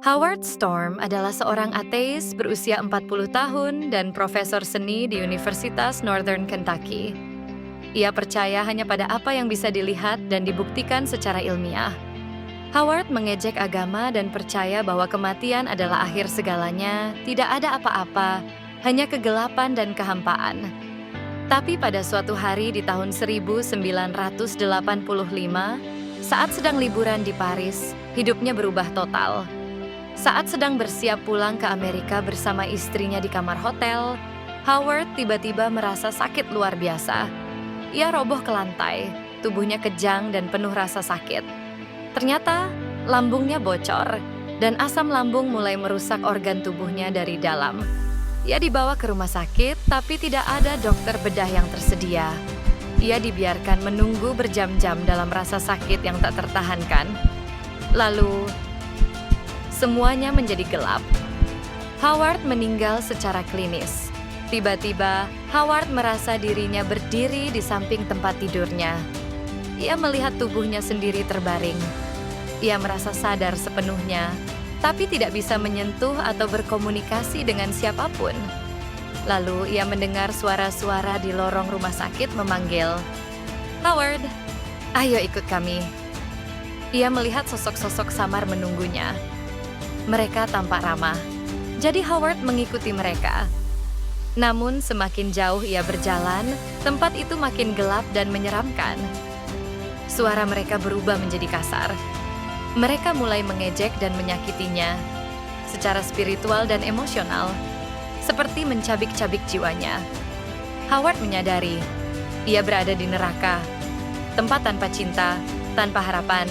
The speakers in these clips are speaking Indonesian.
Howard Storm adalah seorang ateis berusia 40 tahun dan profesor seni di Universitas Northern Kentucky. Ia percaya hanya pada apa yang bisa dilihat dan dibuktikan secara ilmiah. Howard mengejek agama dan percaya bahwa kematian adalah akhir segalanya, tidak ada apa-apa, hanya kegelapan dan kehampaan. Tapi pada suatu hari di tahun 1985, saat sedang liburan di Paris, hidupnya berubah total. Saat sedang bersiap pulang ke Amerika bersama istrinya di kamar hotel, Howard tiba-tiba merasa sakit luar biasa. Ia roboh ke lantai, tubuhnya kejang dan penuh rasa sakit. Ternyata, lambungnya bocor, dan asam lambung mulai merusak organ tubuhnya dari dalam. Ia dibawa ke rumah sakit, tapi tidak ada dokter bedah yang tersedia. Ia dibiarkan menunggu berjam-jam dalam rasa sakit yang tak tertahankan. Lalu, semuanya menjadi gelap. Howard meninggal secara klinis. Tiba-tiba, Howard merasa dirinya berdiri di samping tempat tidurnya. Ia melihat tubuhnya sendiri terbaring. Ia merasa sadar sepenuhnya, tapi tidak bisa menyentuh atau berkomunikasi dengan siapapun. Lalu ia mendengar suara-suara di lorong rumah sakit memanggil, "Howard, ayo ikut kami." Ia melihat sosok-sosok samar menunggunya. Mereka tampak ramah, jadi Howard mengikuti mereka. Namun semakin jauh ia berjalan, tempat itu makin gelap dan menyeramkan. Suara mereka berubah menjadi kasar. Mereka mulai mengejek dan menyakitinya, secara spiritual dan emosional, seperti mencabik-cabik jiwanya. Howard menyadari, ia berada di neraka, tempat tanpa cinta, tanpa harapan.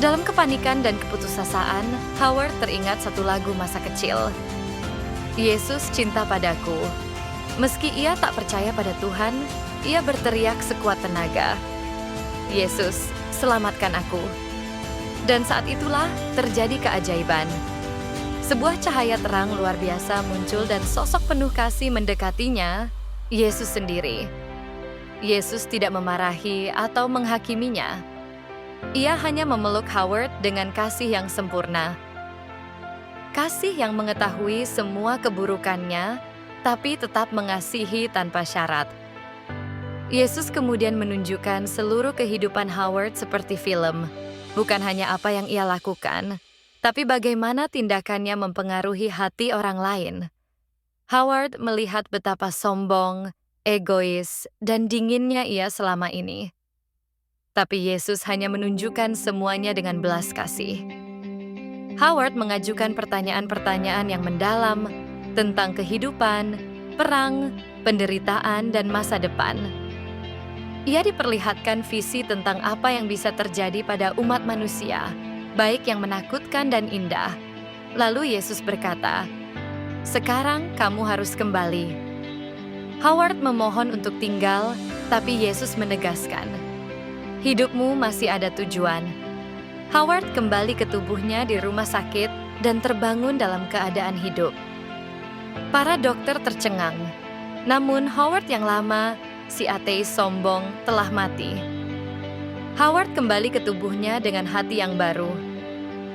Dalam kepanikan dan keputusasaan, Howard teringat satu lagu masa kecil. Yesus cinta padaku. Meski ia tak percaya pada Tuhan, ia berteriak sekuat tenaga, "Yesus, selamatkan aku." Dan saat itulah terjadi keajaiban. Sebuah cahaya terang luar biasa muncul dan sosok penuh kasih mendekatinya, Yesus sendiri. Yesus tidak memarahi atau menghakiminya. Ia hanya memeluk Howard dengan kasih yang sempurna. Kasih yang mengetahui semua keburukannya, tapi tetap mengasihi tanpa syarat. Yesus kemudian menunjukkan seluruh kehidupan Howard seperti film. Bukan hanya apa yang ia lakukan, tapi bagaimana tindakannya mempengaruhi hati orang lain. Howard melihat betapa sombong, egois, dan dinginnya ia selama ini. Tapi Yesus hanya menunjukkan semuanya dengan belas kasih. Howard mengajukan pertanyaan-pertanyaan yang mendalam tentang kehidupan, perang, penderitaan, dan masa depan. Ia diperlihatkan visi tentang apa yang bisa terjadi pada umat manusia, baik yang menakutkan dan indah. Lalu Yesus berkata, "Sekarang kamu harus kembali." Howard memohon untuk tinggal, tapi Yesus menegaskan, "Hidupmu masih ada tujuan." Howard kembali ke tubuhnya di rumah sakit dan terbangun dalam keadaan hidup. Para dokter tercengang, namun Howard yang lama, si ateis sombong, telah mati. Howard kembali ke tubuhnya dengan hati yang baru.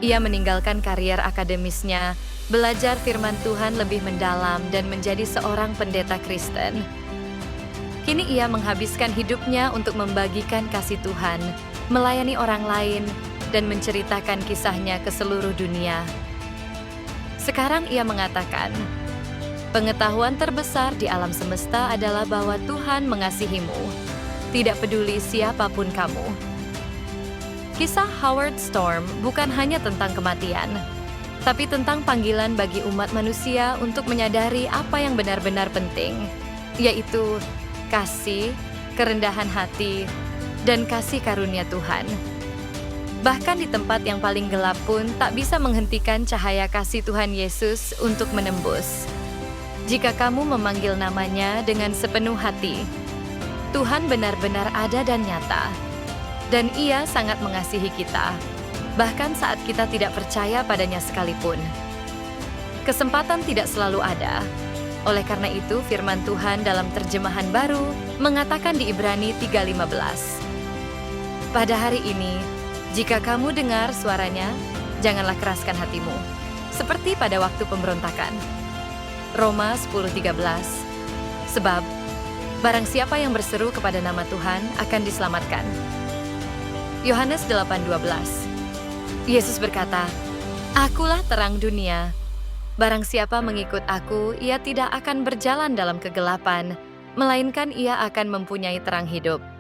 Ia meninggalkan karier akademisnya, belajar firman Tuhan lebih mendalam dan menjadi seorang pendeta Kristen. Kini ia menghabiskan hidupnya untuk membagikan kasih Tuhan, melayani orang lain, dan menceritakan kisahnya ke seluruh dunia. Sekarang ia mengatakan, "Pengetahuan terbesar di alam semesta adalah bahwa Tuhan mengasihimu, tidak peduli siapapun kamu." Kisah Howard Storm bukan hanya tentang kematian, tapi tentang panggilan bagi umat manusia untuk menyadari apa yang benar-benar penting, yaitu kasih, kerendahan hati, dan kasih karunia Tuhan. Bahkan di tempat yang paling gelap pun tak bisa menghentikan cahaya kasih Tuhan Yesus untuk menembus. Jika kamu memanggil namanya dengan sepenuh hati, Tuhan benar-benar ada dan nyata. Dan Ia sangat mengasihi kita, bahkan saat kita tidak percaya padanya sekalipun. Kesempatan tidak selalu ada. Oleh karena itu, firman Tuhan dalam terjemahan baru mengatakan di Ibrani 3:15, "Pada hari ini, jika kamu dengar suaranya, Janganlah keraskan hatimu, seperti pada waktu pemberontakan. Roma 10:13. Sebab, barang siapa yang berseru kepada nama Tuhan akan diselamatkan. Yohanes 8:12. Yesus berkata, "Akulah terang dunia. Barang siapa mengikut aku, ia tidak akan berjalan dalam kegelapan, melainkan ia akan mempunyai terang hidup."